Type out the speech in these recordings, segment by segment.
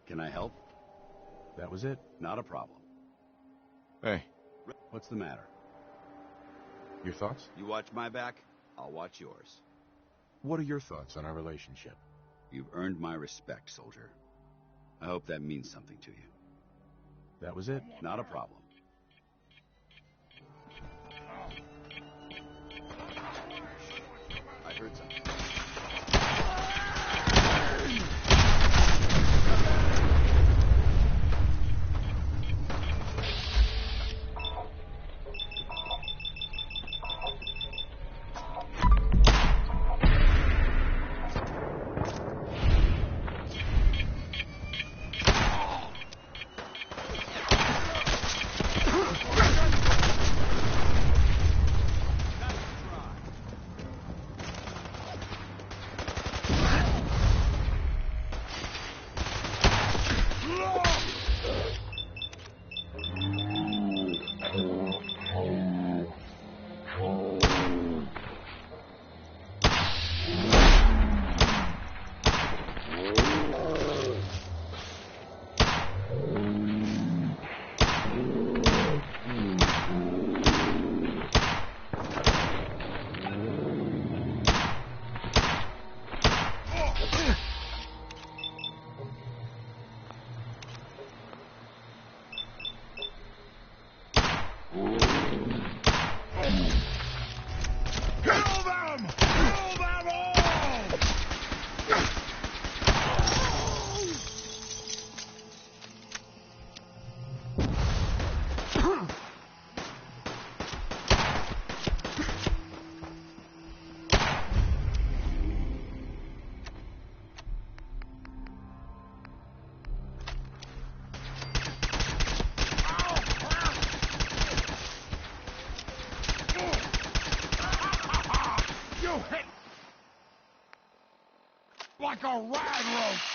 Can I help? That was it? Not a problem. Hey, What's the matter? your thoughts? You watch my back, I'll watch yours. What are your thoughts on our relationship? You've earned my respect, soldier. I hope that means something to you. That was it? Not a problem. I heard something. Like a rag rope!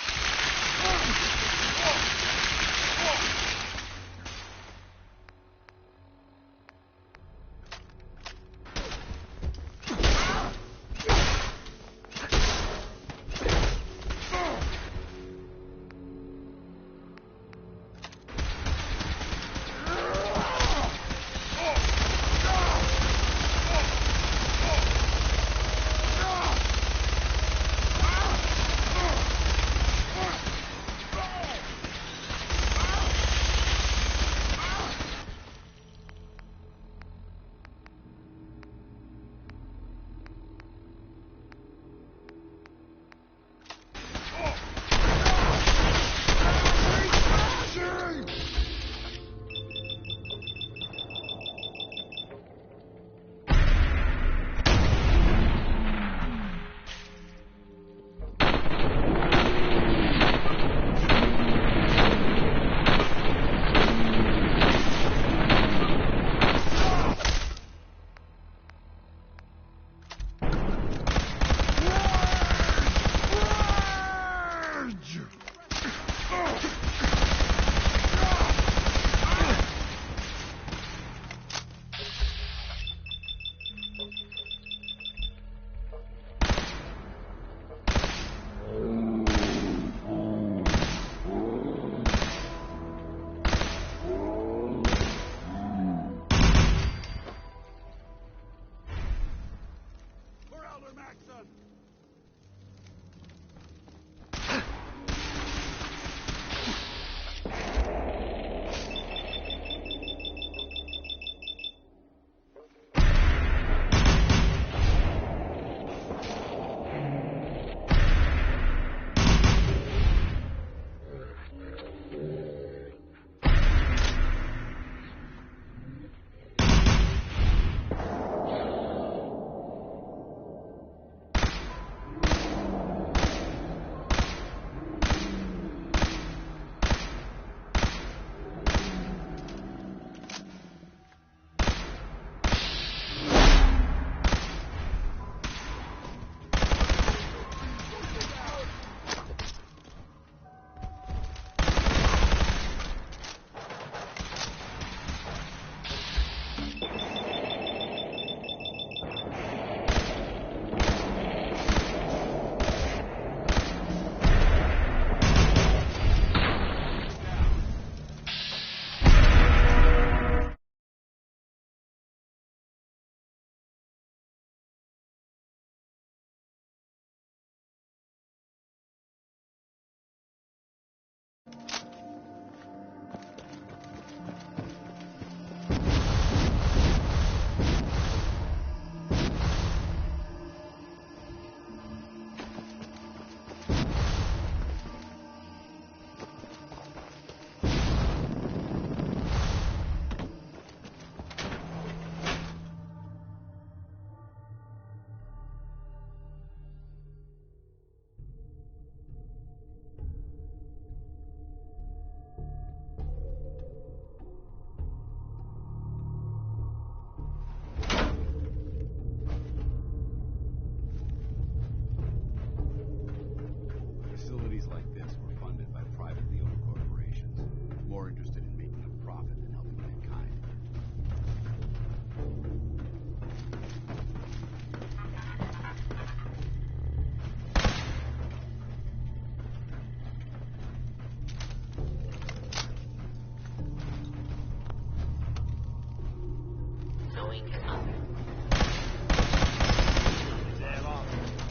Going up.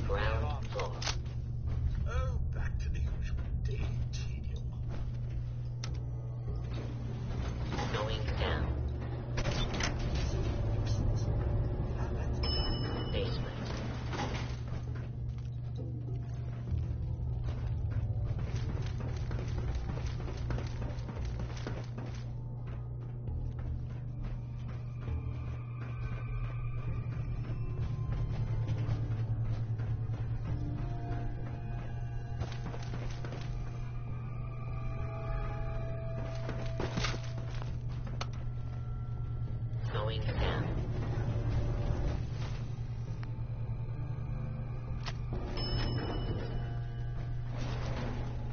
Ground floor. Oh, back to the usual daily tedium. Going down. Basement. Going down.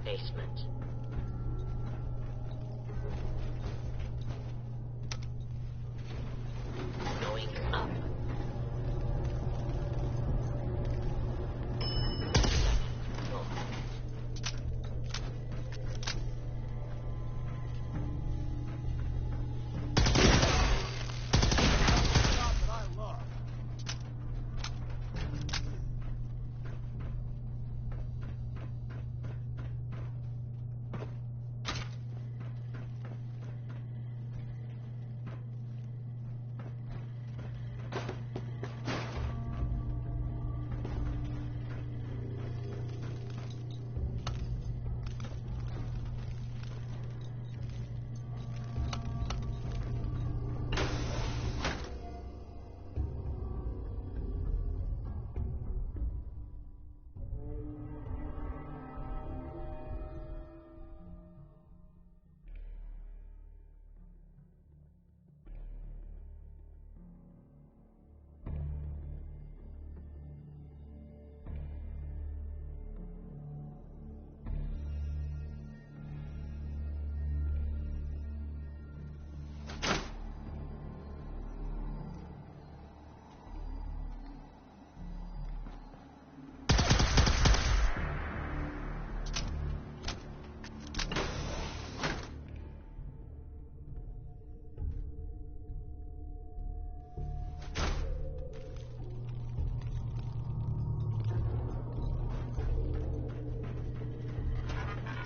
Basement. Going up. Floor. Job that I love.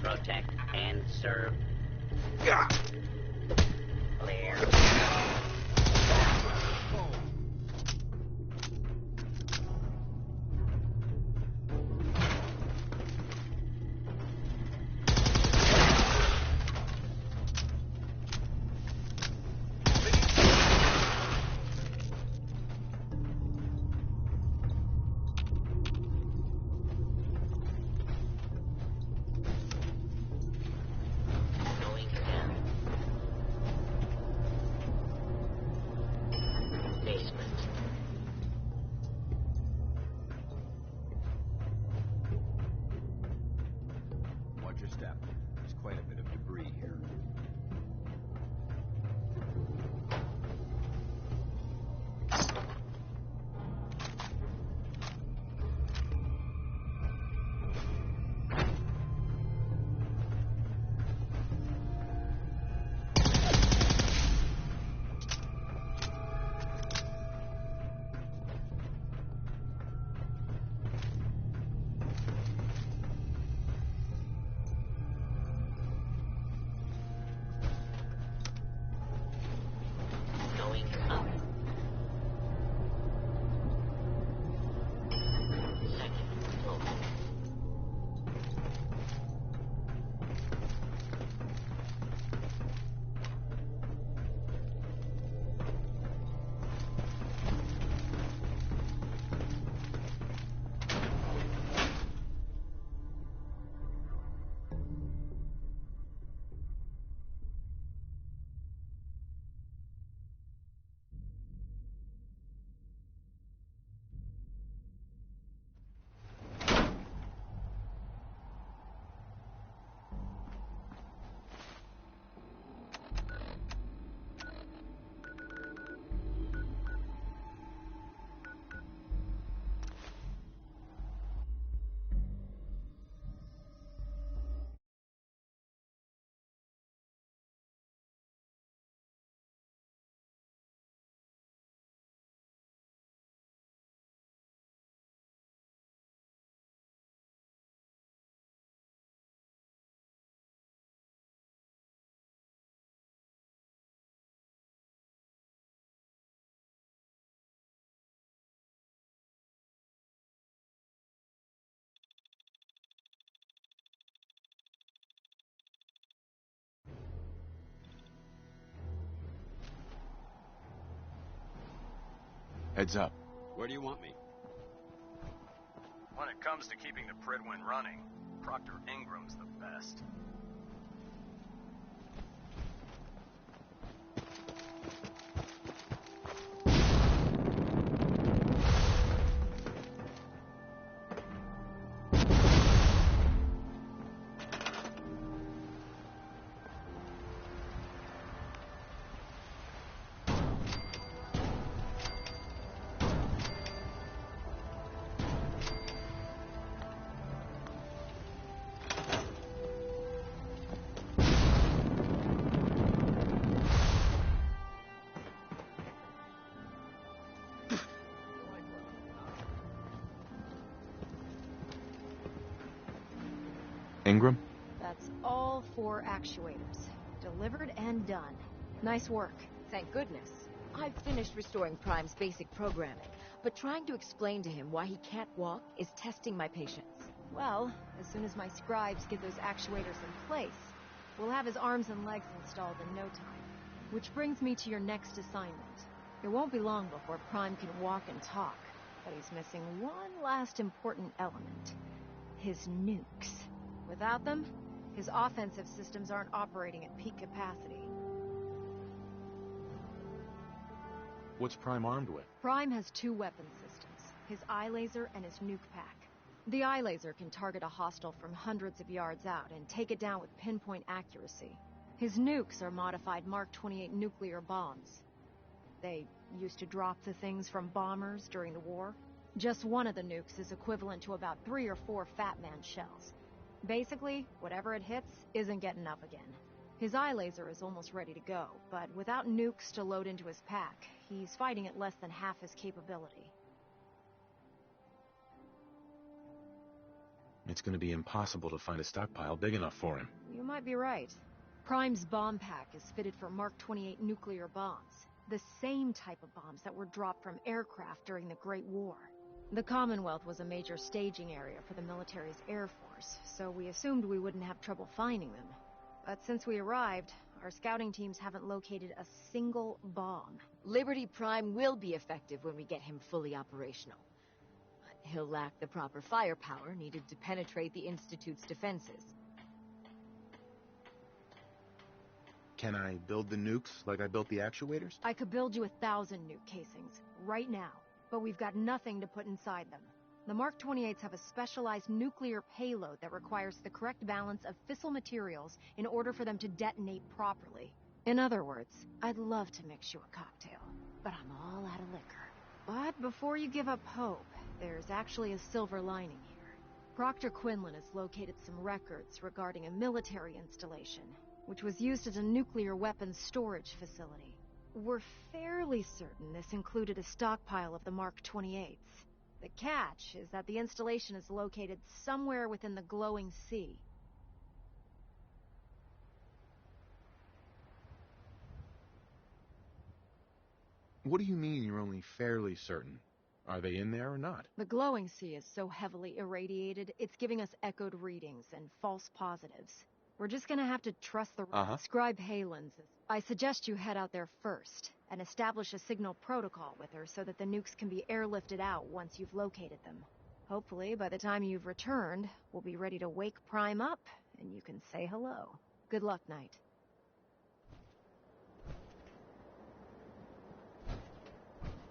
Protect and serve. Clear. Going down. Basement. Watch your step. There's quite a bit of debris here. Heads up. Where do you want me? When it comes to keeping the Prydwen running, Proctor Ingram's the best. Ingram? That's all 4 actuators. Delivered and done. Nice work. Thank goodness. I've finished restoring Prime's basic programming, but trying to explain to him why he can't walk is testing my patience. Well, as soon as my scribes get those actuators in place, we'll have his arms and legs installed in no time. Which brings me to your next assignment. It won't be long before Prime can walk and talk, but he's missing one last important element. His nukes. Without them, his offensive systems aren't operating at peak capacity. What's Prime armed with? Prime has 2 weapon systems, his eye laser and his nuke pack. The eye laser can target a hostile from hundreds of yards out and take it down with pinpoint accuracy. His nukes are modified Mark 28 nuclear bombs. They used to drop the things from bombers during the war. Just one of the nukes is equivalent to about 3 or 4 Fat Man shells. Basically, whatever it hits isn't getting up again. His eye laser is almost ready to go, but without nukes to load into his pack, he's fighting at less than half his capability. It's gonna be impossible to find a stockpile big enough for him. You might be right. Prime's bomb pack is fitted for Mark 28 nuclear bombs, the same type of bombs that were dropped from aircraft during the Great War. The Commonwealth was a major staging area for the military's air force, so we assumed we wouldn't have trouble finding them. But since we arrived, our scouting teams haven't located a single bomb. Liberty Prime will be effective when we get him fully operational. But he'll lack the proper firepower needed to penetrate the Institute's defenses. Can I build the nukes like I built the actuators? I could build you 1,000 nuke casings, right now. But we've got nothing to put inside them. The Mark 28s have a specialized nuclear payload that requires the correct balance of fissile materials in order for them to detonate properly. In other words, I'd love to mix you a cocktail, but I'm all out of liquor. But before you give up hope, there's actually a silver lining here. Proctor Quinlan has located some records regarding a military installation, which was used as a nuclear weapons storage facility. We're fairly certain this included a stockpile of the Mark 28s. The catch is that the installation is located somewhere within the glowing sea. What do you mean you're only fairly certain? Are they in there or not? The glowing sea is so heavily irradiated, it's giving us echoed readings and false positives. We're just gonna have to trust the Scribe Halen's. I suggest you head out there first, and establish a signal protocol with her so that the nukes can be airlifted out once you've located them. Hopefully, by the time you've returned, we'll be ready to wake Prime up, and you can say hello. Good luck, Knight.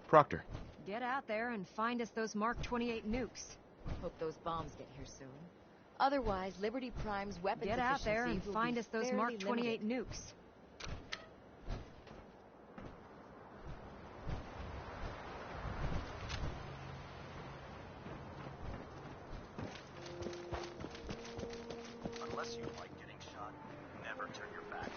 Proctor. Get out there and find us those Mark 28 nukes. Hope those bombs get here soon. Otherwise, Liberty Prime's weapons Get out there and efficiency will find be us those fairly Mark 28 limited. nukes. Unless you like getting shot, never turn your back.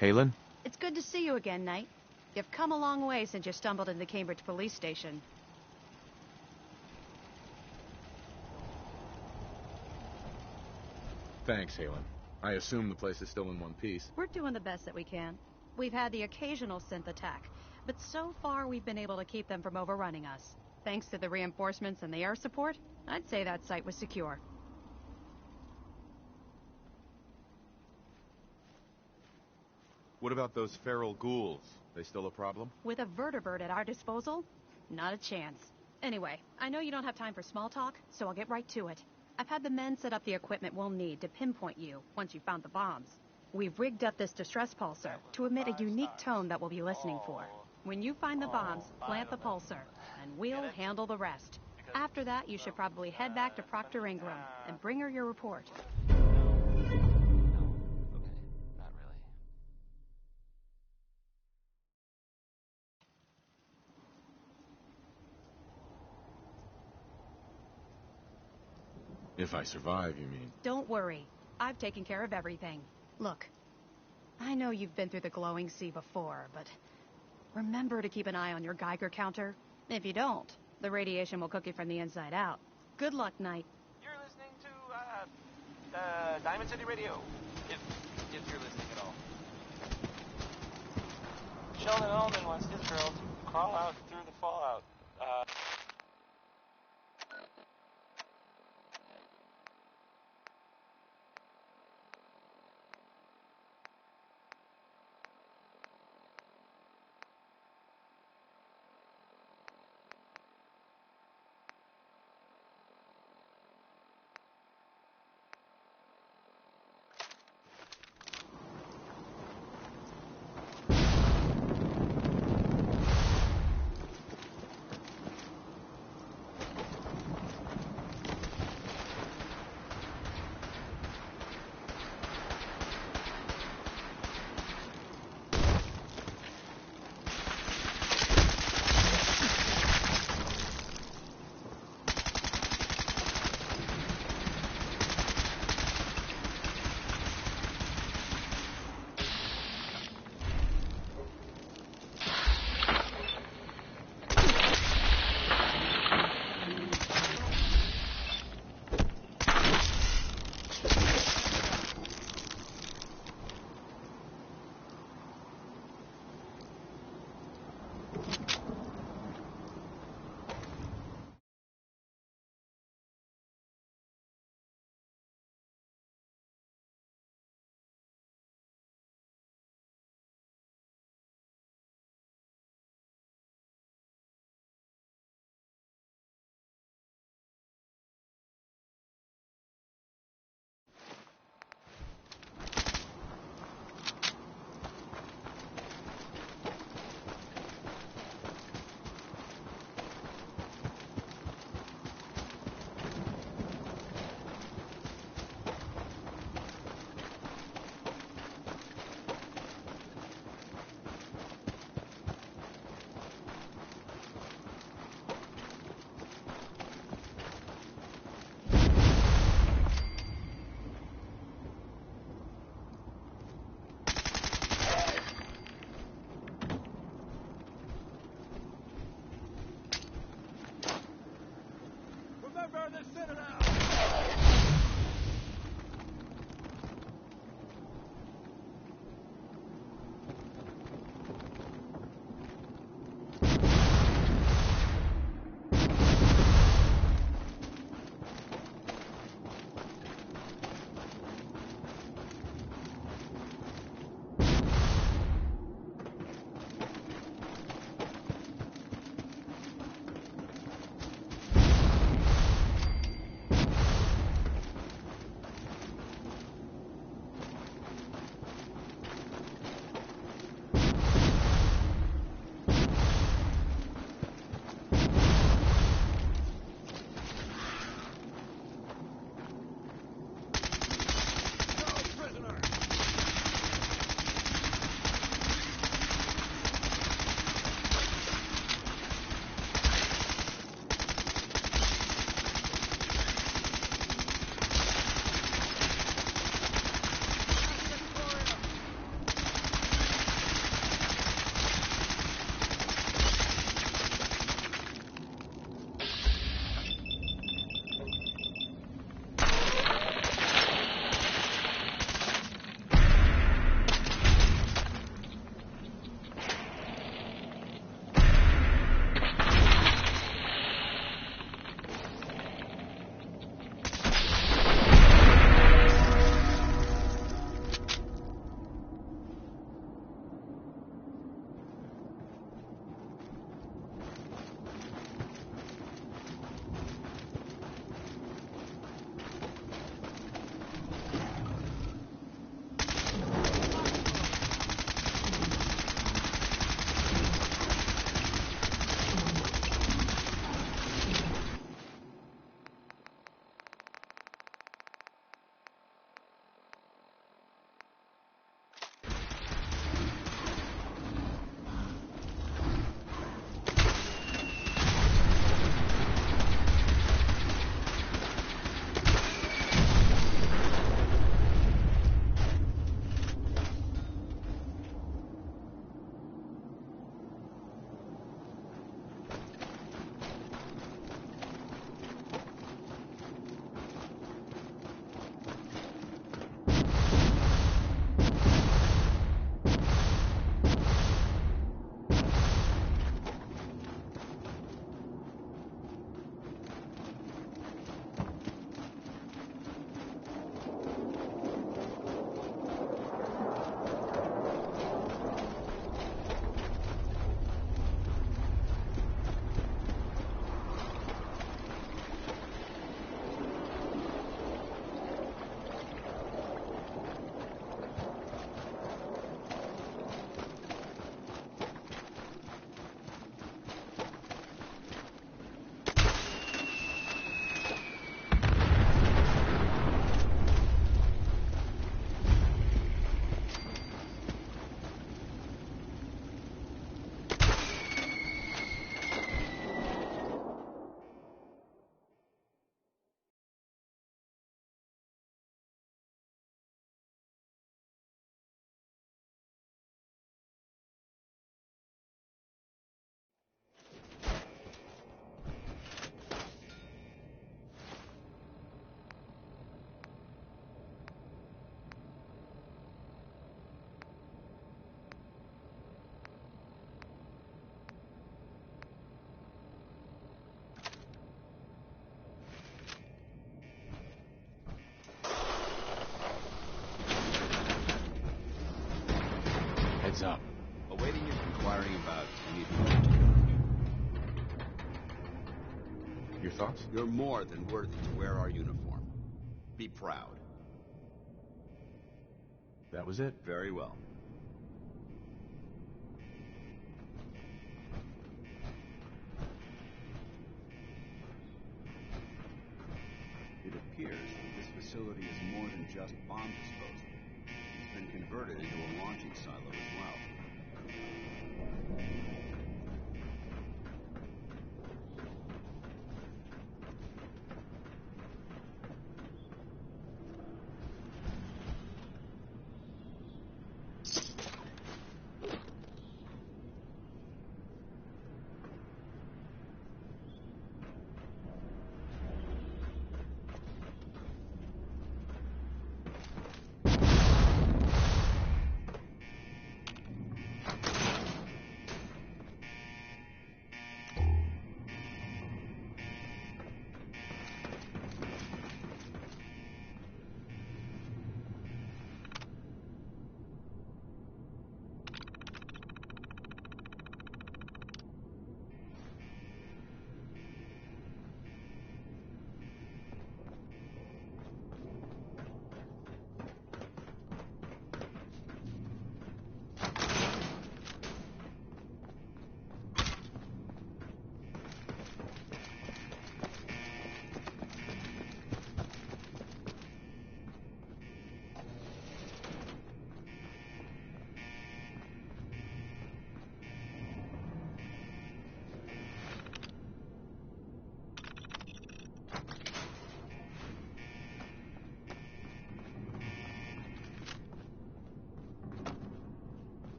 Halen? It's good to see you again, Knight. You've come a long way since you stumbled into the Cambridge police station. Thanks, Halen. I assume the place is still in one piece. We're doing the best that we can. We've had the occasional synth attack, but so far we've been able to keep them from overrunning us. Thanks to the reinforcements and the air support, I'd say that site was secure. What about those feral ghouls? They still a problem? With a vertibird at our disposal? Not a chance. Anyway, I know you don't have time for small talk, so I'll get right to it. I've had the men set up the equipment we'll need to pinpoint you once you've found the bombs. We've rigged up this distress pulsar to emit a unique tone that we'll be listening for. When you find the bombs, plant the pulsar, and we'll handle the rest. After that, you should probably head back to Proctor Ingram and bring her your report. If I survive, you mean? Don't worry. I've taken care of everything. Look, I know you've been through the glowing sea before, but remember to keep an eye on your Geiger counter. If you don't, the radiation will cook you from the inside out. Good luck, Knight. You're listening to, Diamond City Radio. If you're listening at all. Sheldon Ullman wants his girl to crawl out through the fallout. Heads up. Awaiting you inquiring about anything in particular. Your thoughts? You're more than worthy to wear our uniform. Be proud. That was it? Very well. It appears that this facility is more than just bomb disposal. It's been converted into a launching silo as well.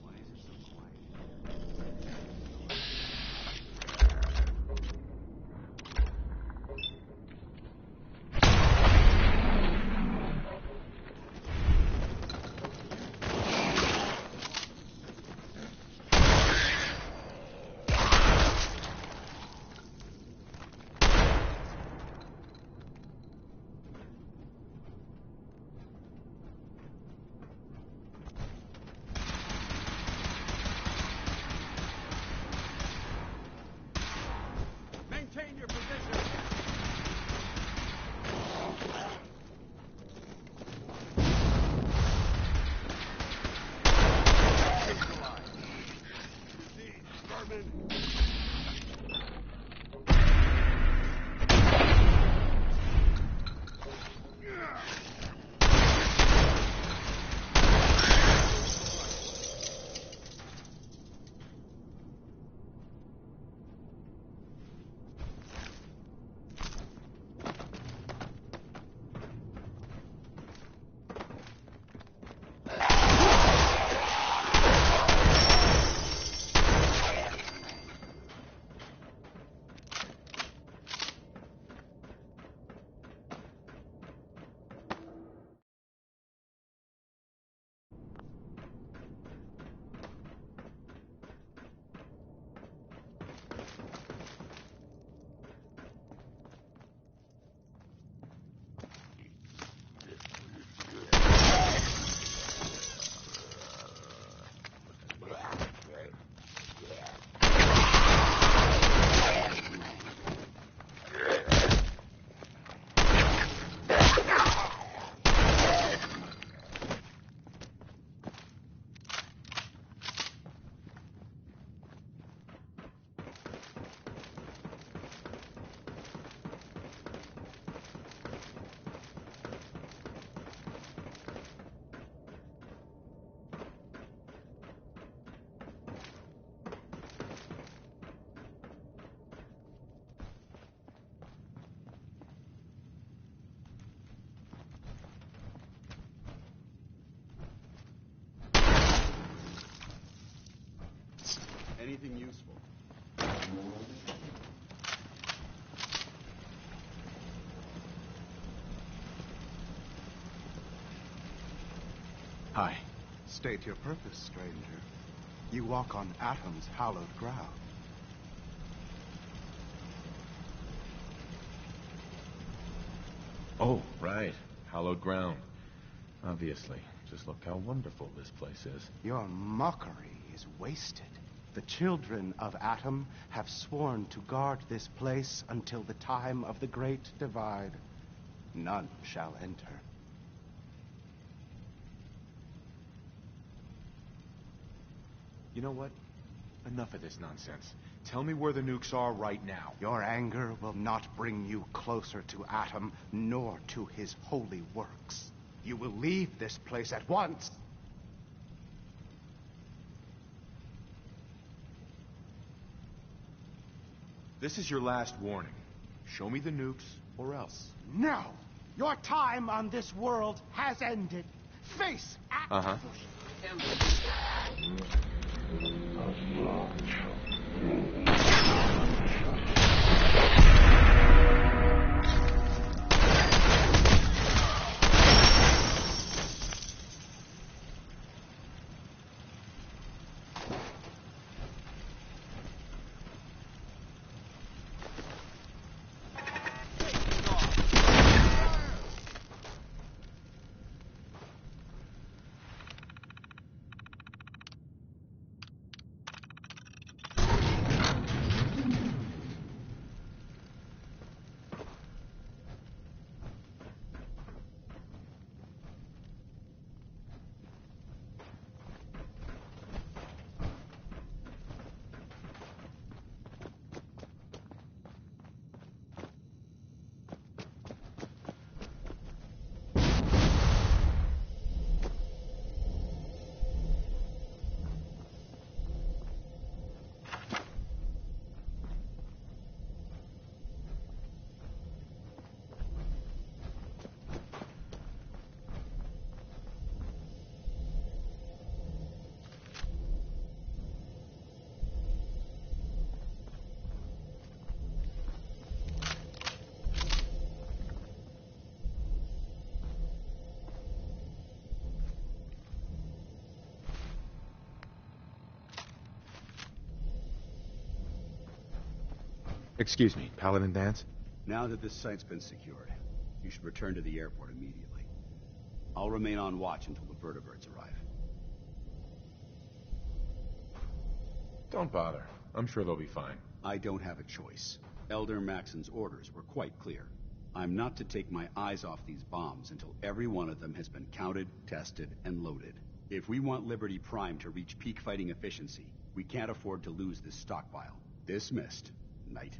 Why is it so quiet? Maintain your position. Proceed, Sherman. Anything useful? Hi. State your purpose, stranger. You walk on Atom's hallowed ground. Oh, right. Hallowed ground. Obviously. Just look how wonderful this place is. Your mockery is wasted. The children of Atom have sworn to guard this place until the time of the Great Divide. None shall enter. You know what? Enough of this nonsense. Tell me where the nukes are right now. Your anger will not bring you closer to Atom, nor to his holy works. You will leave this place at once. This is your last warning. Show me the nukes, or else. No! Your time on this world has ended. Face Atom! Excuse me, Paladin Dance? Now that this site's been secured, you should return to the airport immediately. I'll remain on watch until the vertibirds arrive. Don't bother. I'm sure they'll be fine. I don't have a choice. Elder Maxon's orders were quite clear. I'm not to take my eyes off these bombs until every one of them has been counted, tested, and loaded. If we want Liberty Prime to reach peak fighting efficiency, we can't afford to lose this stockpile. Dismissed, Knight.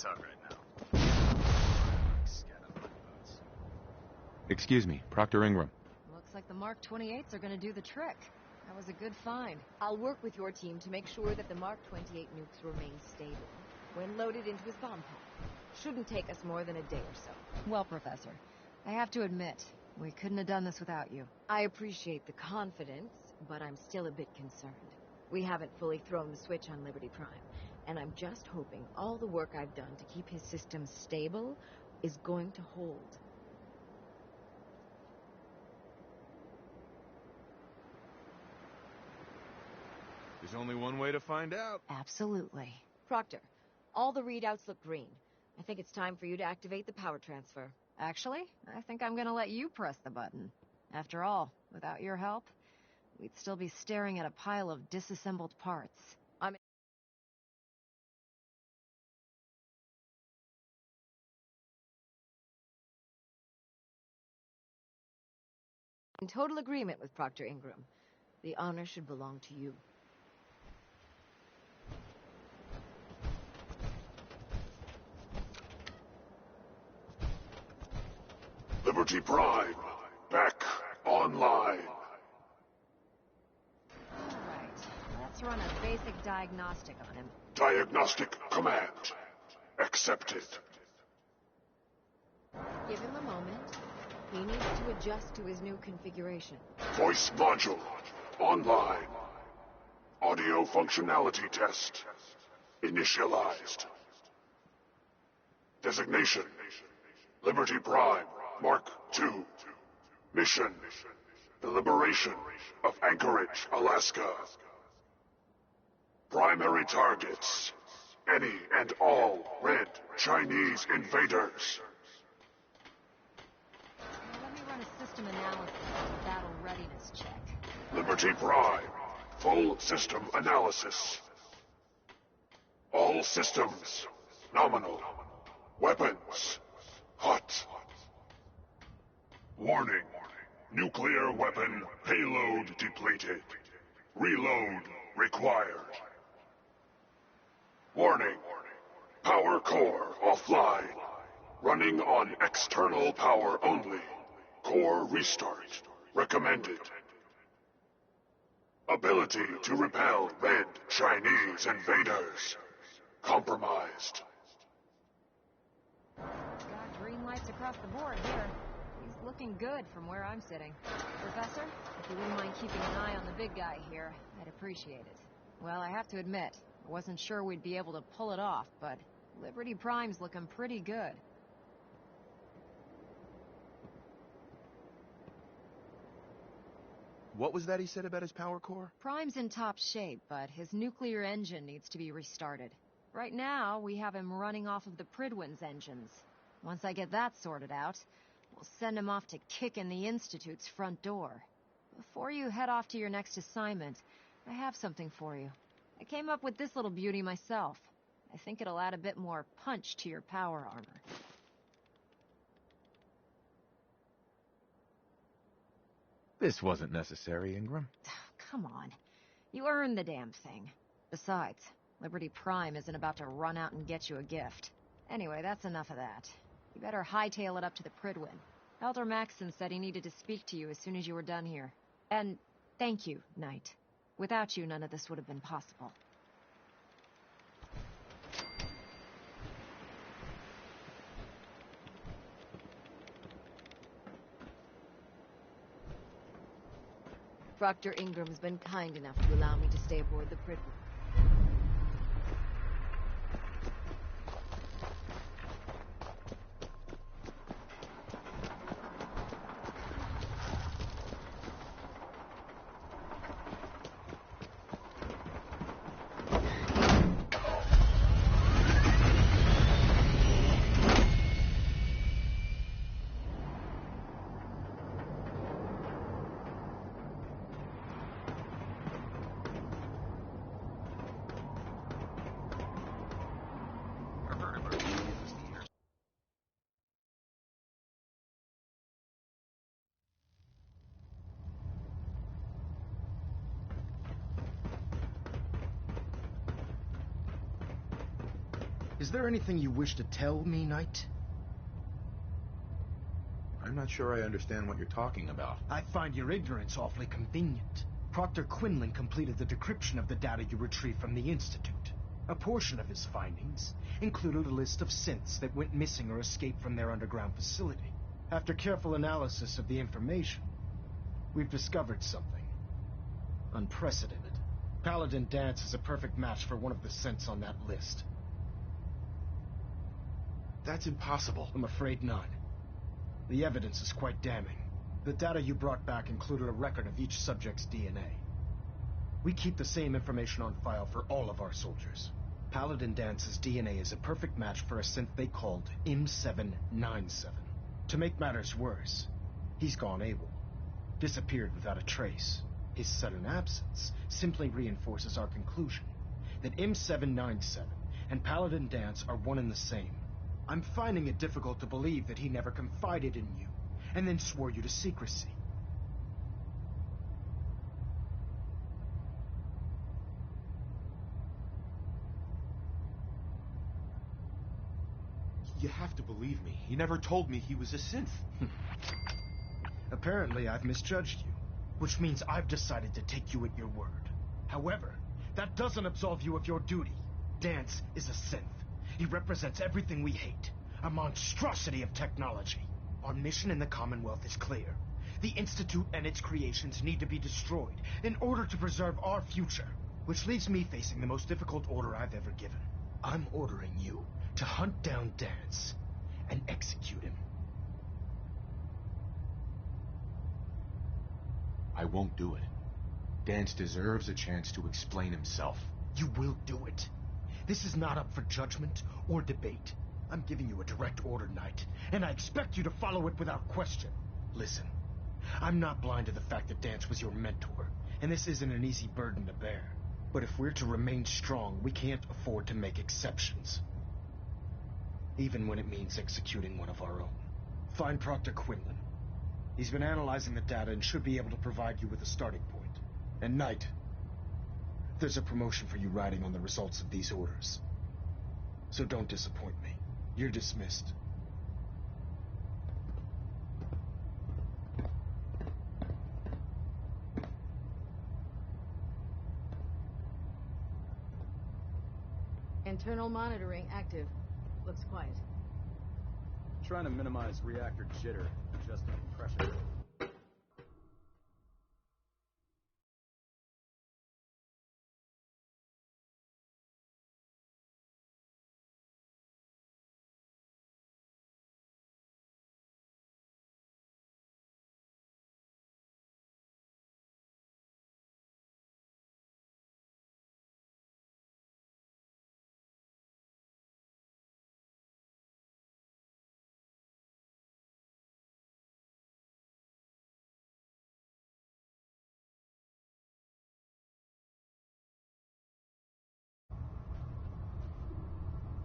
talk right now. Scat on my boots. Excuse me, Proctor Ingram. Looks like the Mark 28s are gonna do the trick. That was a good find. I'll work with your team to make sure that the Mark 28 nukes remain stable when loaded into his bomb pack. Shouldn't take us more than a day or so. Well, Professor, I have to admit, we couldn't have done this without you. I appreciate the confidence, but I'm still a bit concerned. We haven't fully thrown the switch on Liberty Prime, and I'm just hoping all the work I've done to keep his system stable is going to hold. There's only one way to find out. Absolutely. Proctor, all the readouts look green. I think it's time for you to activate the power transfer. Actually, I think I'm gonna let you press the button. After all, without your help, we'd still be staring at a pile of disassembled parts. I'm in total agreement with Proctor Ingram. The honor should belong to you. Liberty Prime, back online. Alright, let's run a basic diagnostic on him. Diagnostic command accepted. Give him a moment. He needs to adjust to his new configuration. Voice module online. Audio functionality test initialized. Designation: Liberty Prime Mark II. Mission: the liberation of Anchorage, Alaska. Primary targets: any and all red Chinese invaders. Let me run a system analysis and battle readiness check. Liberty Prime, full system analysis. All systems nominal. Weapons hot. Warning: nuclear weapon payload depleted. Reload required. Warning: power core offline. Running on external power only. Core restart recommended. Ability to repel red Chinese invaders compromised. Got green lights across the board here. He's looking good from where I'm sitting. Professor, if you wouldn't mind keeping an eye on the big guy here, I'd appreciate it. Well, I have to admit, I wasn't sure we'd be able to pull it off, but Liberty Prime's looking pretty good. What was that he said about his power core? Prime's in top shape, but his nuclear engine needs to be restarted. Right now, we have him running off of the Prydwen's engines. Once I get that sorted out, we'll send him off to kick in the Institute's front door. Before you head off to your next assignment, I have something for you. I came up with this little beauty myself. I think it'll add a bit more punch to your power armor. This wasn't necessary, Ingram. Come on. You earned the damn thing. Besides, Liberty Prime isn't about to run out and get you a gift. Anyway, that's enough of that. You better hightail it up to the Prydwen. Elder Maxson said he needed to speak to you as soon as you were done here. And thank you, Knight. Without you, none of this would have been possible. Proctor Ingram's been kind enough to allow me to stay aboard the Prydwen. Is there anything you wish to tell me, Knight? I'm not sure I understand what you're talking about. I find your ignorance awfully convenient. Proctor Quinlan completed the decryption of the data you retrieved from the Institute. A portion of his findings included a list of synths that went missing or escaped from their underground facility. After careful analysis of the information, we've discovered something unprecedented. Paladin Danse is a perfect match for one of the synths on that list. That's impossible. I'm afraid not. The evidence is quite damning. The data you brought back included a record of each subject's DNA. We keep the same information on file for all of our soldiers. Paladin Dance's DNA is a perfect match for a synth they called M797. To make matters worse, he's gone AWOL. Disappeared without a trace. His sudden absence simply reinforces our conclusion that M797 and Paladin Danse are one and the same. I'm finding it difficult to believe that he never confided in you, and then swore you to secrecy. You have to believe me. He never told me he was a synth. Apparently, I've misjudged you, which means I've decided to take you at your word. However, that doesn't absolve you of your duty. Danse is a synth. He represents everything we hate. A monstrosity of technology. Our mission in the Commonwealth is clear. The Institute and its creations need to be destroyed in order to preserve our future. Which leaves me facing the most difficult order I've ever given. I'm ordering you to hunt down Danse and execute him. I won't do it. Danse deserves a chance to explain himself. You will do it. This is not up for judgment or debate. I'm giving you a direct order, Knight, and I expect you to follow it without question. Listen, I'm not blind to the fact that Danse was your mentor, and this isn't an easy burden to bear. But if we're to remain strong, we can't afford to make exceptions. Even when it means executing one of our own. Find Proctor Quinlan. He's been analyzing the data and should be able to provide you with a starting point. And Knight, there's a promotion for you riding on the results of these orders. So don't disappoint me. You're dismissed. Internal monitoring active. Looks quiet. Trying to minimize reactor jitter, adjusting pressure.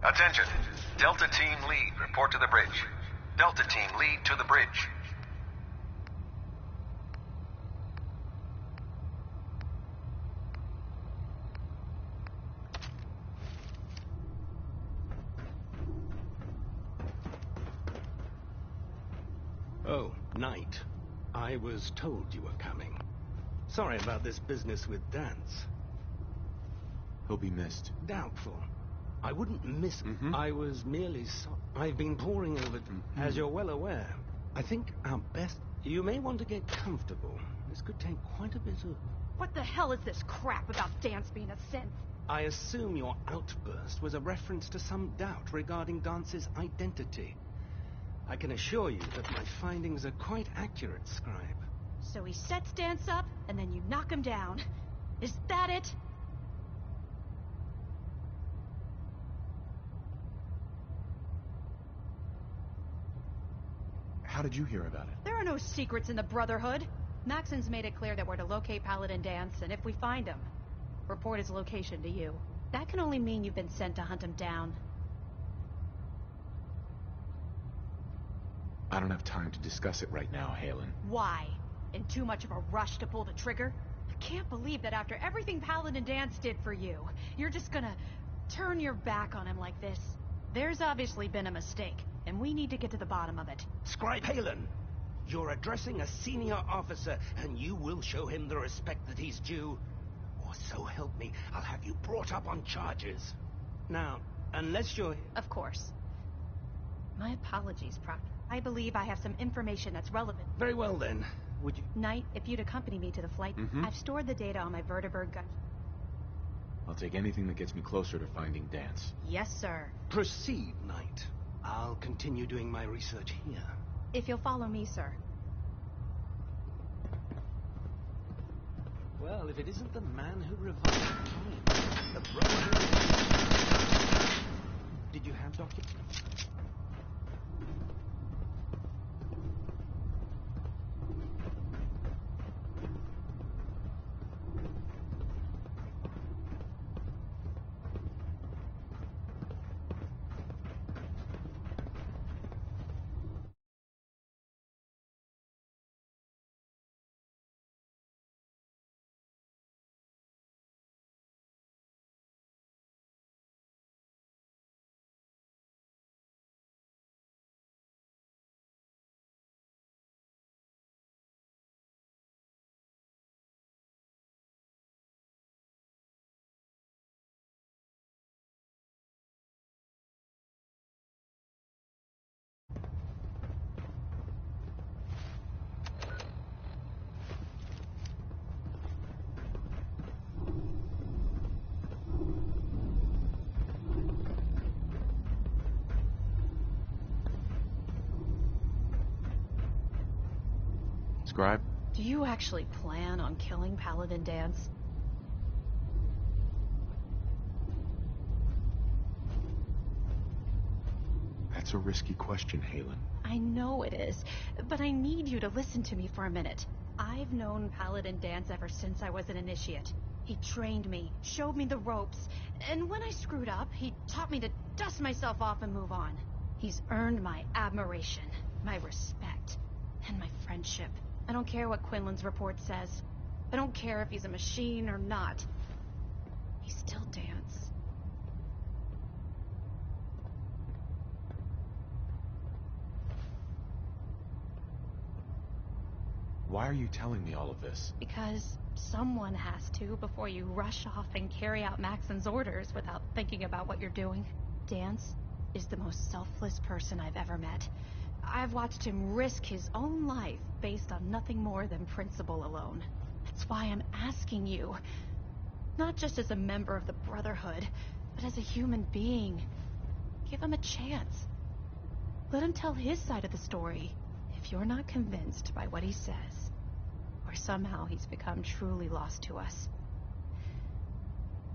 Attention. Delta Team Lead, report to the bridge. Delta Team Lead to the bridge. Oh, Knight. I was told you were coming. Sorry about this business with Danse. He'll be missed. Doubtful. I wouldn't miss him. I was merely I've been poring over, as you're well aware. I think our best... You may want to get comfortable. This could take quite a bit of... What the hell is this crap about Danse being a synth? I assume your outburst was a reference to some doubt regarding Dance's identity. I can assure you that my findings are quite accurate, Scribe. So he sets Danse up, and then you knock him down. Is that it? How did you hear about it? There are no secrets in the Brotherhood. Maxon's made it clear that we're to locate Paladin Danse, and if we find him, report his location to you. That can only mean you've been sent to hunt him down. I don't have time to discuss it right now, Haylen. Why? In too much of a rush to pull the trigger? I can't believe that after everything Paladin Danse did for you, you're just gonna turn your back on him like this. There's obviously been a mistake, and we need to get to the bottom of it. Scribe Halen, you're addressing a senior officer, and you will show him the respect that he's due. Or so help me, I'll have you brought up on charges. Now, unless you're... Of course. My apologies, Proctor. I believe I have some information that's relevant. Very well, then. Would you... Knight, if you'd accompany me to the flight... I've stored the data on my vertibird gun. I'll take anything that gets me closer to finding Dance. Yes, sir. Proceed, Knight. I'll continue doing my research here. If you'll follow me, sir. Well, if it isn't the man who revived time, the Brotherhood... Did you have documents? Scribe? Do you actually plan on killing Paladin Dance? That's a risky question, Halen. I know it is, but I need you to listen to me for a minute. I've known Paladin Dance ever since I was an initiate. He trained me, showed me the ropes, and when I screwed up, he taught me to dust myself off and move on. He's earned my admiration, my respect, and my friendship. I don't care what Quinlan's report says. I don't care if he's a machine or not. He's still Dance. Why are you telling me all of this? Because someone has to before you rush off and carry out Maxon's orders without thinking about what you're doing. Dance is the most selfless person I've ever met. I've watched him risk his own life based on nothing more than principle alone. That's why I'm asking you, not just as a member of the Brotherhood, but as a human being. Give him a chance. Let him tell his side of the story. If you're not convinced by what he says, or somehow he's become truly lost to us,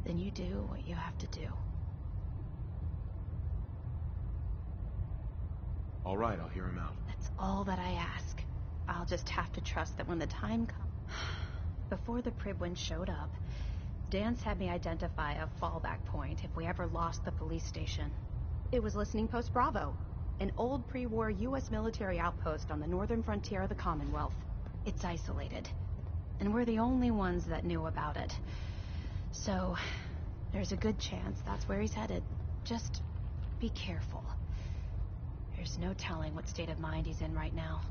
then you do what you have to do. All right, I'll hear him out. That's all that I ask. I'll just have to trust that when the time comes... Before the Prydwen showed up, Dance had me identify a fallback point if we ever lost the police station. It was Listening Post Bravo, an old pre-war U.S. military outpost on the northern frontier of the Commonwealth. It's isolated, and we're the only ones that knew about it. So, there's a good chance that's where he's headed. Just be careful. There's no telling what state of mind he's in right now.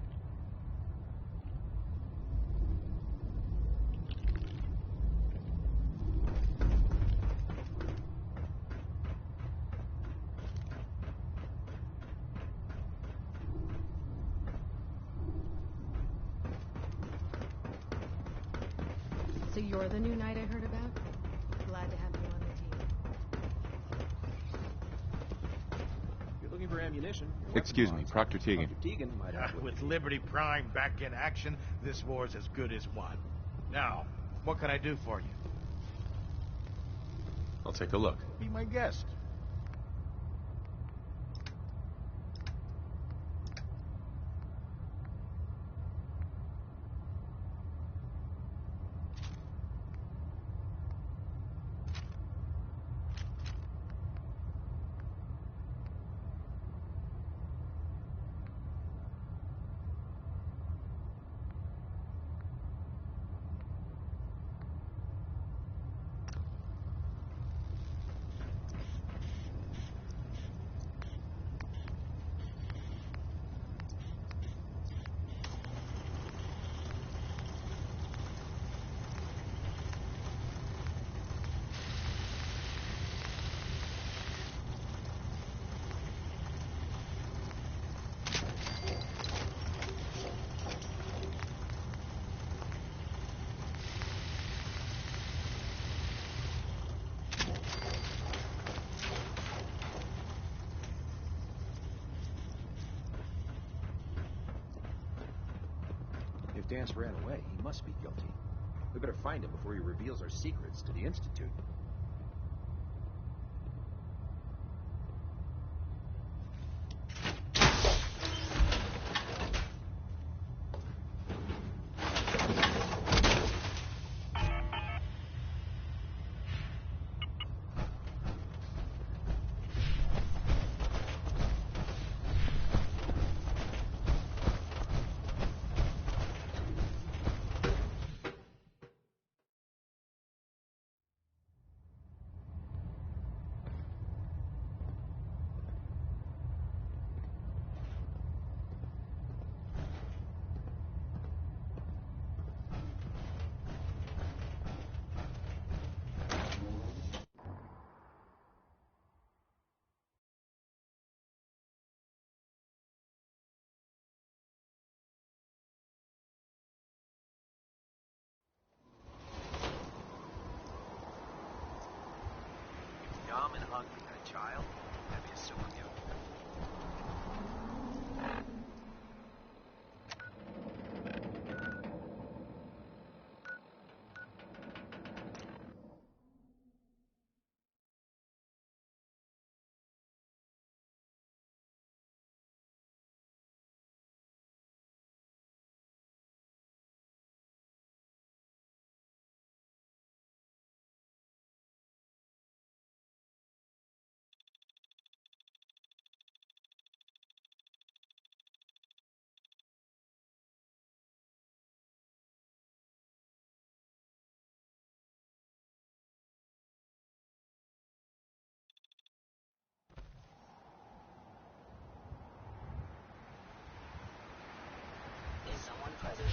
So you're the new knight I heard about? Glad to have you on the team. If you're looking for ammunition... Excuse me, Proctor Tegan. Dr. Tegan might have... With Liberty Prime back in action, this war's as good as won. Now, what can I do for you? I'll take a look. Be my guest. Danse ran away, he must be guilty. We better find him before he reveals our secrets to the Institute. Dumb and ugly, that child. That'd be a super mutant. Is someone present?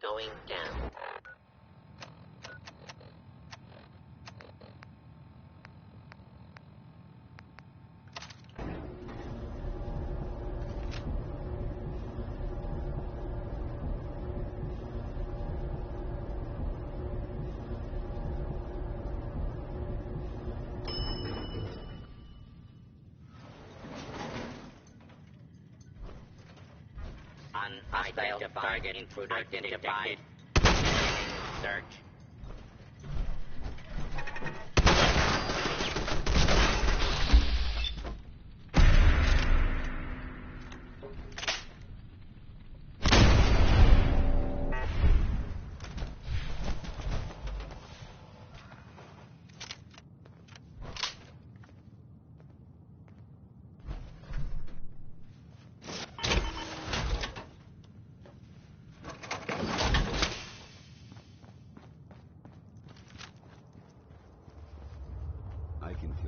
Going down. Unidentified target intruder identified. Search.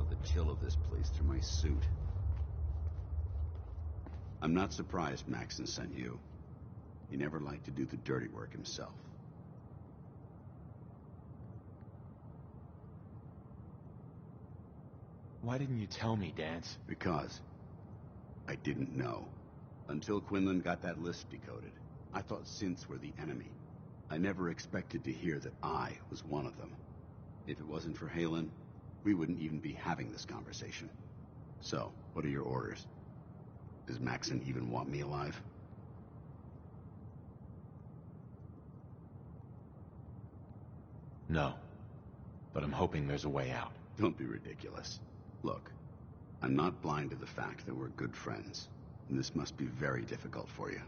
feel the chill of this place through my suit. I'm not surprised Maxson sent you. He never liked to do the dirty work himself. Why didn't you tell me, Dance? Because I didn't know. Until Quinlan got that list decoded, I thought synths were the enemy. I never expected to hear that I was one of them. If it wasn't for Haylen, we wouldn't even be having this conversation. So, what are your orders? Does Maxson even want me alive? No. But I'm hoping there's a way out. Don't be ridiculous. Look, I'm not blind to the fact that we're good friends, and this must be very difficult for you.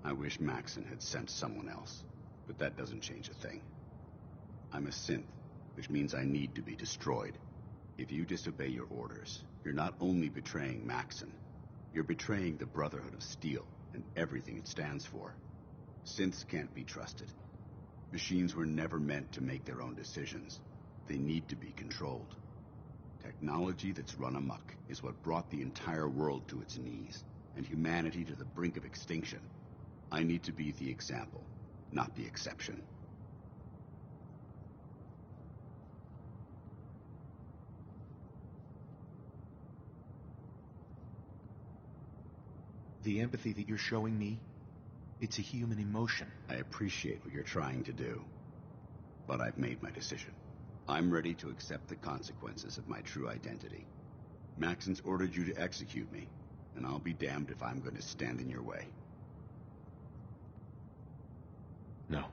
I wish Maxson had sent someone else, but that doesn't change a thing. I'm a synth, which means I need to be destroyed. If you disobey your orders, you're not only betraying Maxson, you're betraying the Brotherhood of Steel and everything it stands for. Synths can't be trusted. Machines were never meant to make their own decisions. They need to be controlled. Technology that's run amok is what brought the entire world to its knees, and humanity to the brink of extinction. I need to be the example, not the exception. The empathy that you're showing me, it's a human emotion. I appreciate what you're trying to do, but I've made my decision. I'm ready to accept the consequences of my true identity. Maxson's ordered you to execute me, and I'll be damned if I'm going to stand in your way. No.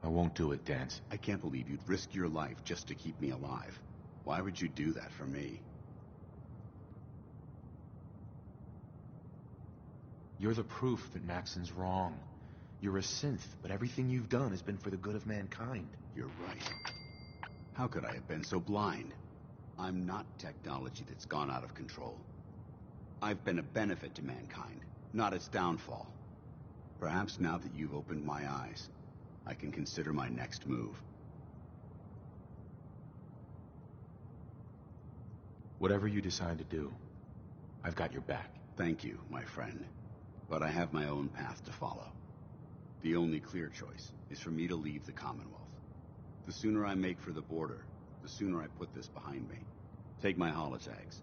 I won't do it, Dance. I can't believe you'd risk your life just to keep me alive. Why would you do that for me? You're the proof that Maxson's wrong. You're a synth, but everything you've done has been for the good of mankind. You're right. How could I have been so blind? I'm not technology that's gone out of control. I've been a benefit to mankind, not its downfall. Perhaps now that you've opened my eyes, I can consider my next move. Whatever you decide to do, I've got your back. Thank you, my friend. But I have my own path to follow. The only clear choice is for me to leave the Commonwealth. The sooner I make for the border, the sooner I put this behind me. Take my holotags.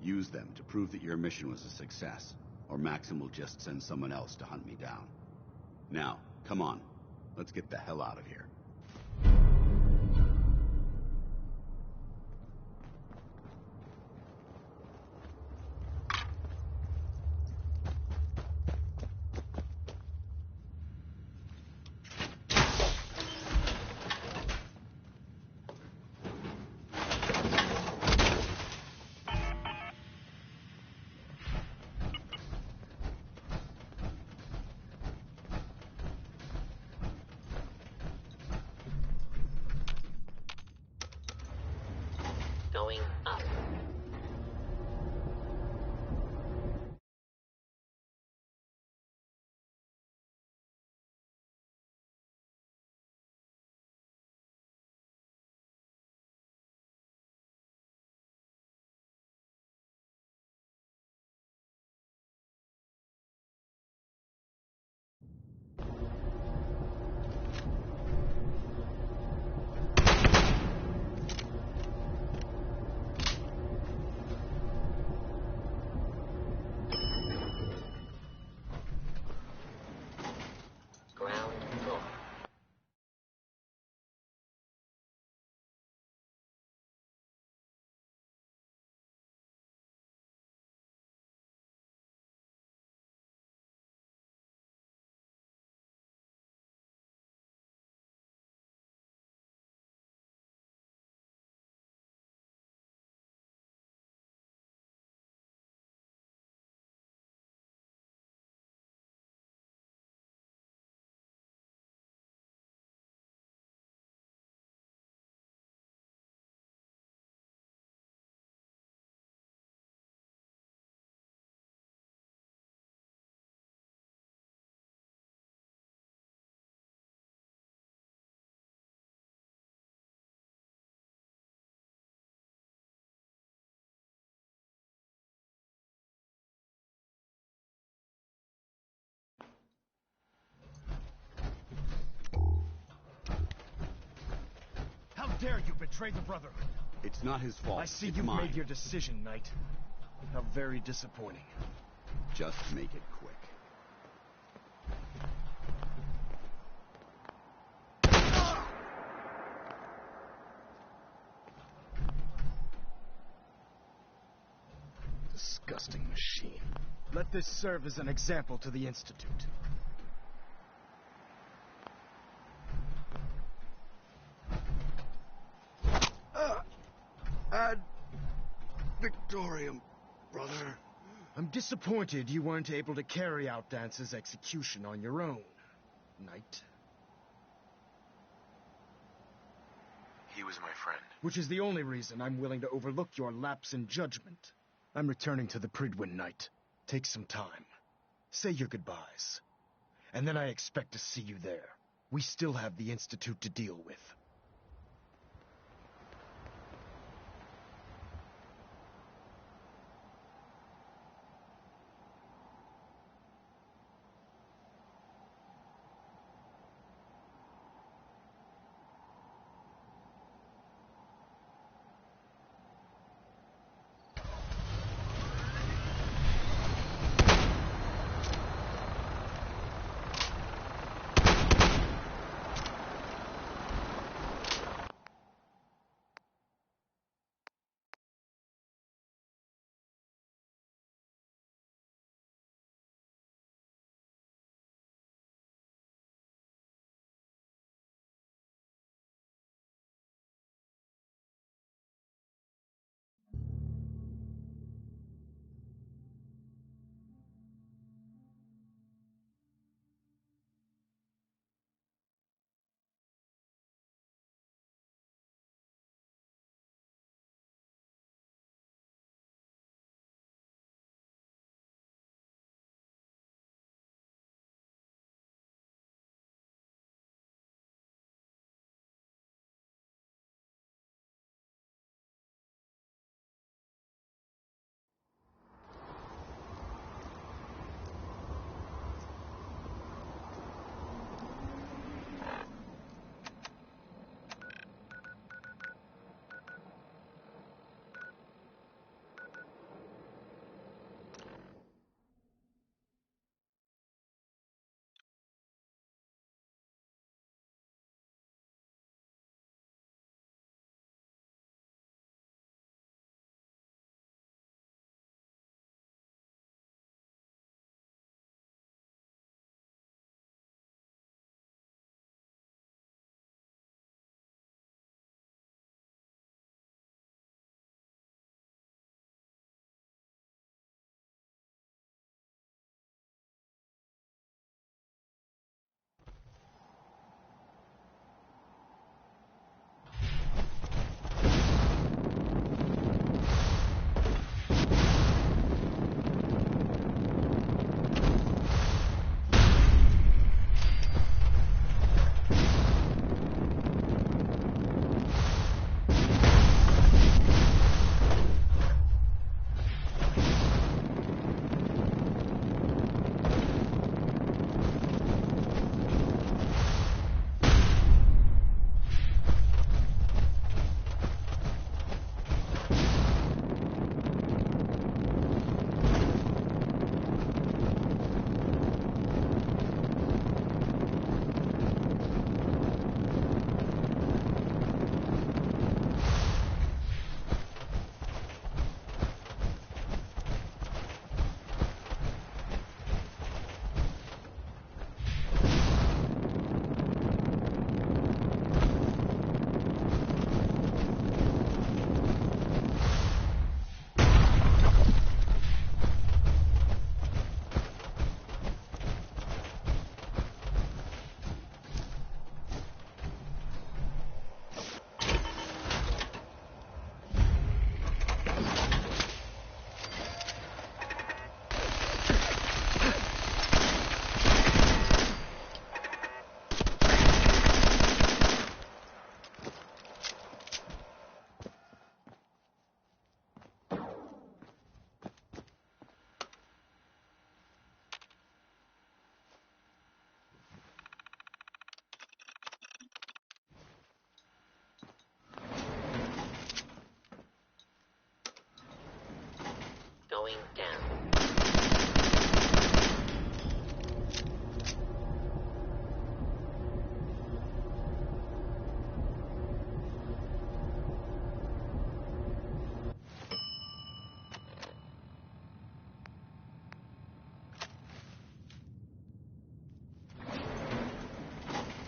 Use them to prove that your mission was a success, or Maxson will just send someone else to hunt me down. Now, come on. Let's get the hell out of here. Going up. dare you betray the Brotherhood? It's not his fault. I see it's you've mine. made your decision, Knight. How very disappointing. Just make it quick. Disgusting machine. Let this serve as an example to the Institute. Ad Victorium, brother. I'm disappointed you weren't able to carry out Dance's execution on your own, Knight. He was my friend. Which is the only reason I'm willing to overlook your lapse in judgment. I'm returning to the Prydwen, Knight. Take some time. Say your goodbyes. And then I expect to see you there. We still have the Institute to deal with. Going down.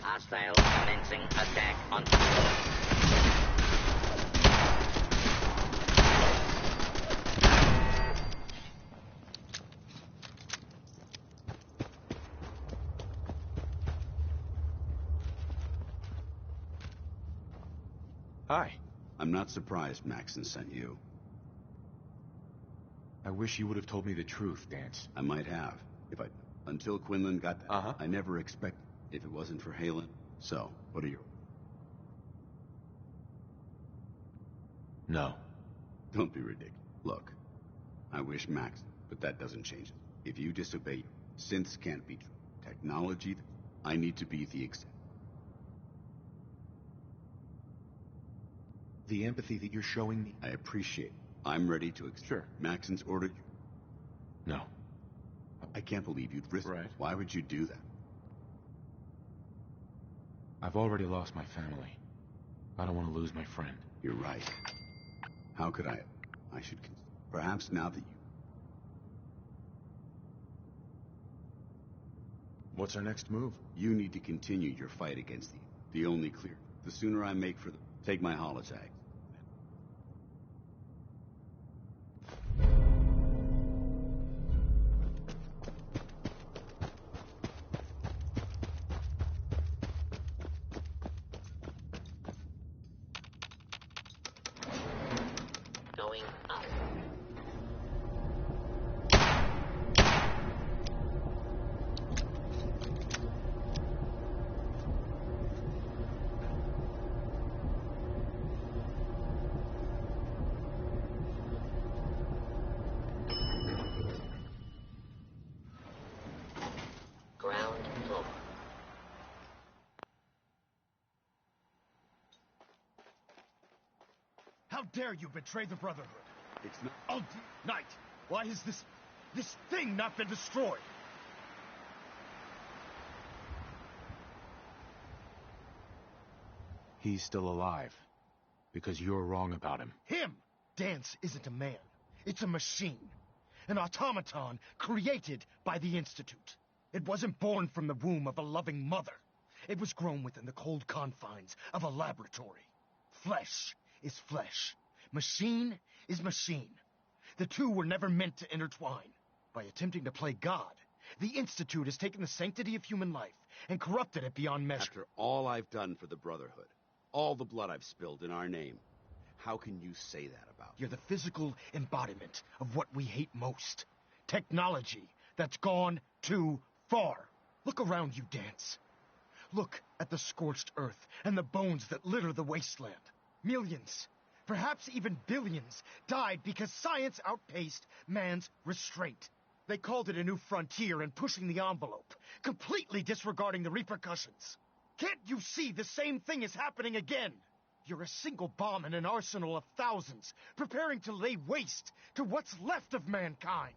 Hostile commencing attack on... Hi. I'm not surprised Maxon sent you. I wish you would have told me the truth, Dance. I might have. Until Quinlan got that. Uh-huh. I never expected, if it wasn't for Halen. So, what are your... No. Don't be ridiculous. Look, I wish Max, but that doesn't change it. If you disobey, synths can't be true. Technology, I need to be the example. The empathy that you're showing me... I appreciate it. I'm ready to accept. Sure. Maxon's ordered you. No. I can't believe you'd risk Right. it. Why would you do that? I've already lost my family. I don't want to lose my friend. You're right. How could I should... Perhaps now that you... What's our next move? You need to continue your fight against the only clear. The sooner I make for the... Take my holotag. Going up. Ground floor. How dare you betray the Brotherhood? It's not... Oh, Knight, why has this thing not been destroyed? He's still alive. Because you're wrong about him. Him! Dance isn't a man. It's a machine. An automaton created by the Institute. It wasn't born from the womb of a loving mother. It was grown within the cold confines of a laboratory. Flesh is flesh. Machine is machine. The two were never meant to intertwine. By attempting to play God, the Institute has taken the sanctity of human life and corrupted it beyond measure. After all I've done for the Brotherhood, all the blood I've spilled in our name, how can you say that about me? You're the physical embodiment of what we hate most. Technology that's gone too far. Look around you, Dance. Look at the scorched earth and the bones that litter the wasteland. Millions, perhaps even billions, died because science outpaced man's restraint. They called it a new frontier and pushing the envelope, completely disregarding the repercussions. Can't you see the same thing is happening again? You're a single bomb in an arsenal of thousands, preparing to lay waste to what's left of mankind.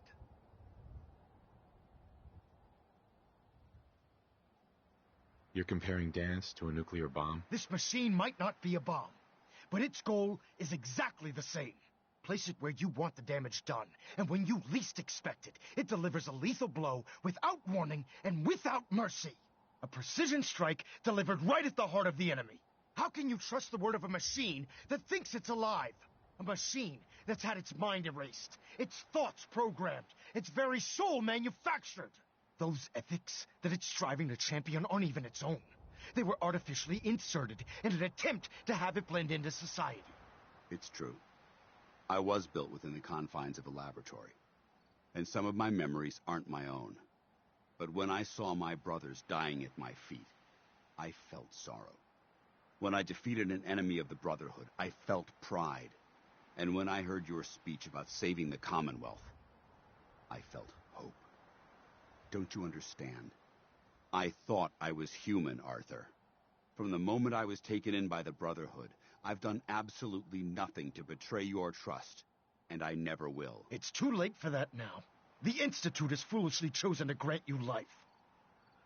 You're comparing Dance to a nuclear bomb? This machine might not be a bomb, but its goal is exactly the same. Place it where you want the damage done, and when you least expect it, it delivers a lethal blow without warning and without mercy. A precision strike delivered right at the heart of the enemy. How can you trust the word of a machine that thinks it's alive? A machine that's had its mind erased, its thoughts programmed, its very soul manufactured. Those ethics that it's striving to champion aren't even its own. They were artificially inserted in an attempt to have it blend into society. It's true. I was built within the confines of a laboratory, and some of my memories aren't my own. But when I saw my brothers dying at my feet, I felt sorrow. When I defeated an enemy of the Brotherhood, I felt pride. And when I heard your speech about saving the Commonwealth, I felt hope. Don't you understand? I thought I was human, Arthur. From the moment I was taken in by the Brotherhood, I've done absolutely nothing to betray your trust. and I never will. It's too late for that now. The Institute has foolishly chosen to grant you life.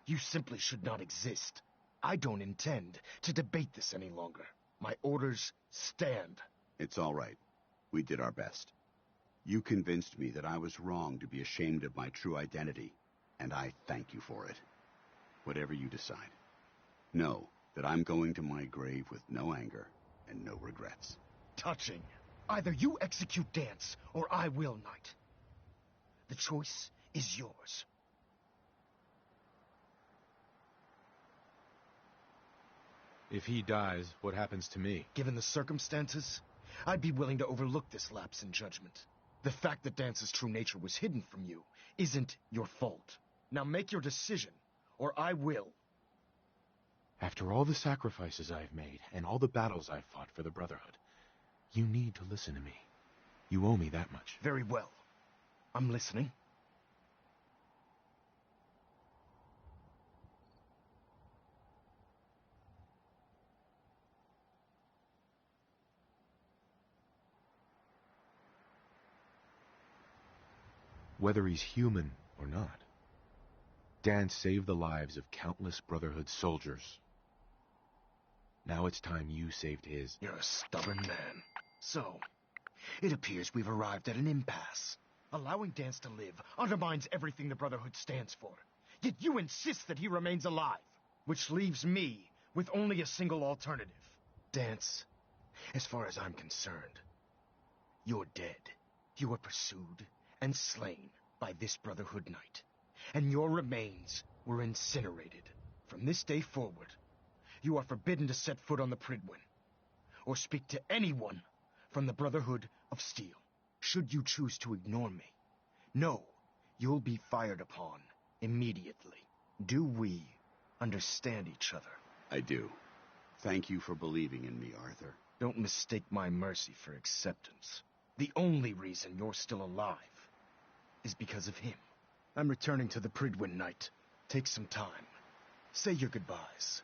You simply should not exist. I don't intend to debate this any longer. My orders stand. It's all right. We did our best. You convinced me that I was wrong to be ashamed of my true identity, and I thank you for it. Whatever you decide, know that I'm going to my grave with no anger and no regrets. Touching. Either you execute Danse, or I will, Knight. The choice is yours. If he dies, what happens to me? Given the circumstances, I'd be willing to overlook this lapse in judgment. The fact that Dance's true nature was hidden from you isn't your fault. Now make your decision, or I will. After all the sacrifices I've made, and all the battles I've fought for the Brotherhood, you need to listen to me. You owe me that much. Very well. I'm listening. Whether he's human or not, Danse saved the lives of countless Brotherhood soldiers. Now it's time you saved his. You're a stubborn man. So, it appears we've arrived at an impasse. Allowing Danse to live undermines everything the Brotherhood stands for. Yet you insist that he remains alive, which leaves me with only a single alternative. Danse, as far as I'm concerned, you're dead. You were pursued and slain by this Brotherhood Knight, and your remains were incinerated. From this day forward, you are forbidden to set foot on the Prydwen, or speak to anyone from the Brotherhood of Steel. Should you choose to ignore me, know you'll be fired upon immediately. Do we understand each other? I do. Thank you for believing in me, Arthur. Don't mistake my mercy for acceptance. The only reason you're still alive is because of him. I'm returning to the Prydwen, Knight. Take some time. Say your goodbyes.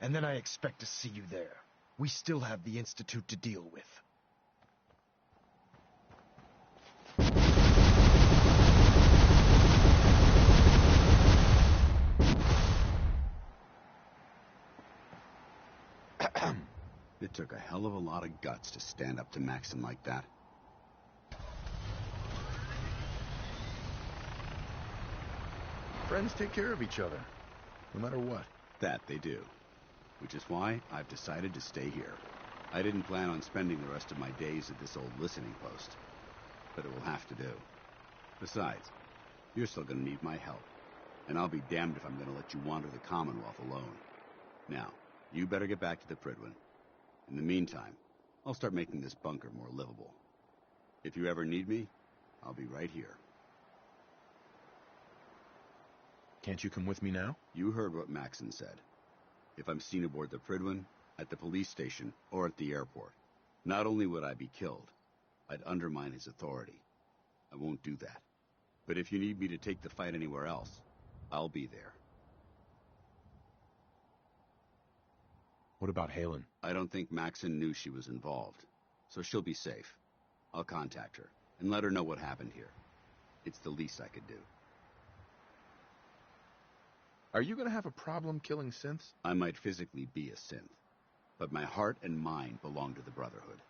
And then I expect to see you there. We still have the Institute to deal with. It took a hell of a lot of guts to stand up to Maxson like that. Friends take care of each other, no matter what. That they do. Which is why I've decided to stay here. I didn't plan on spending the rest of my days at this old listening post. But it will have to do. Besides, you're still gonna need my help. And I'll be damned if I'm gonna let you wander the Commonwealth alone. Now, you better get back to the Prydwen. In the meantime, I'll start making this bunker more livable. If you ever need me, I'll be right here. Can't you come with me now? You heard what Maxson said. If I'm seen aboard the Prydwen, at the police station, or at the airport, not only would I be killed, I'd undermine his authority. I won't do that. But if you need me to take the fight anywhere else, I'll be there. What about Haylen? I don't think Maxson knew she was involved, so she'll be safe. I'll contact her, and let her know what happened here. It's the least I could do. Are you gonna have a problem killing synths? I might physically be a synth, but my heart and mind belong to the Brotherhood.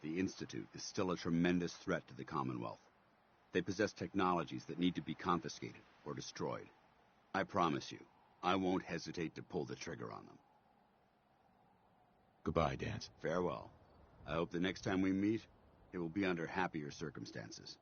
The Institute is still a tremendous threat to the Commonwealth. They possess technologies that need to be confiscated or destroyed. I promise you, I won't hesitate to pull the trigger on them. Goodbye, Danse. Farewell. I hope the next time we meet, it will be under happier circumstances.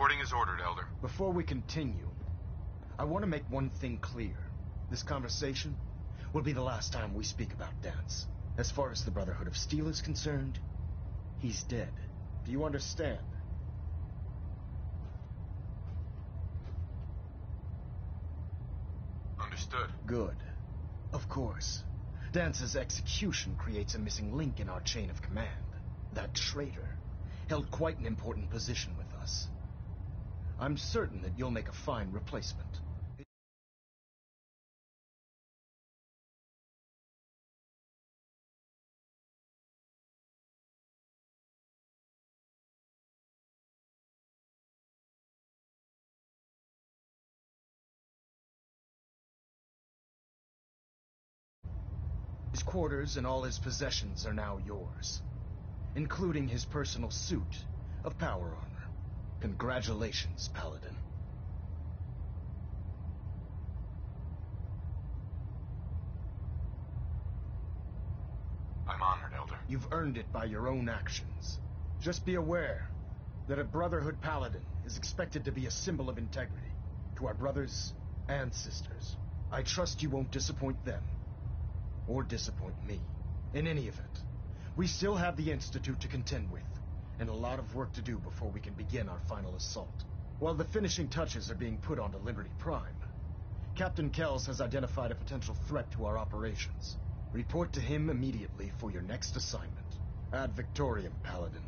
Reporting is ordered, Elder. Before we continue, I want to make one thing clear. This conversation will be the last time we speak about Danse. As far as the Brotherhood of Steel is concerned, he's dead. Do you understand? Understood. Good. Of course. Dance's execution creates a missing link in our chain of command. That traitor held quite an important position with us. I'm certain that you'll make a fine replacement. His quarters and all his possessions are now yours, including his personal suit of power armor. Congratulations, Paladin. I'm honored, Elder. You've earned it by your own actions. Just be aware that a Brotherhood Paladin is expected to be a symbol of integrity to our brothers and sisters. I trust you won't disappoint them. Or disappoint me. In any event, we still have the Institute to contend with, and a lot of work to do before we can begin our final assault. While the finishing touches are being put onto Liberty Prime, Captain Kells has identified a potential threat to our operations. Report to him immediately for your next assignment. Ad Victoriam, Paladin.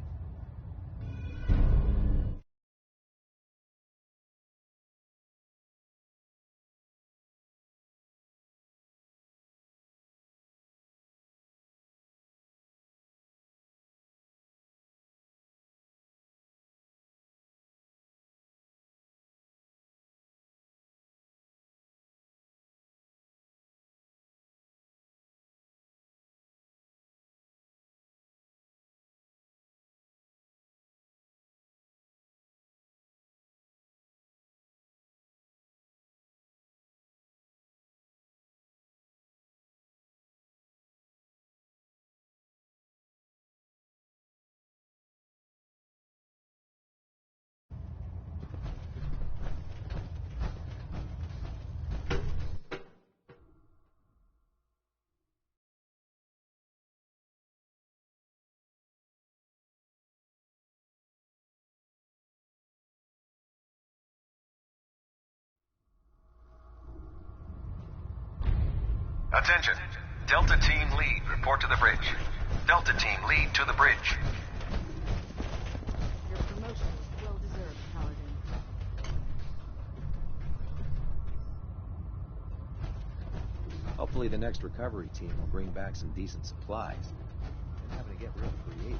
Attention. Delta Team Lead, report to the bridge. Delta Team Lead to the bridge. Your promotion is well deserved, Paladin. Hopefully the next recovery team will bring back some decent supplies. I'm having to get real creative.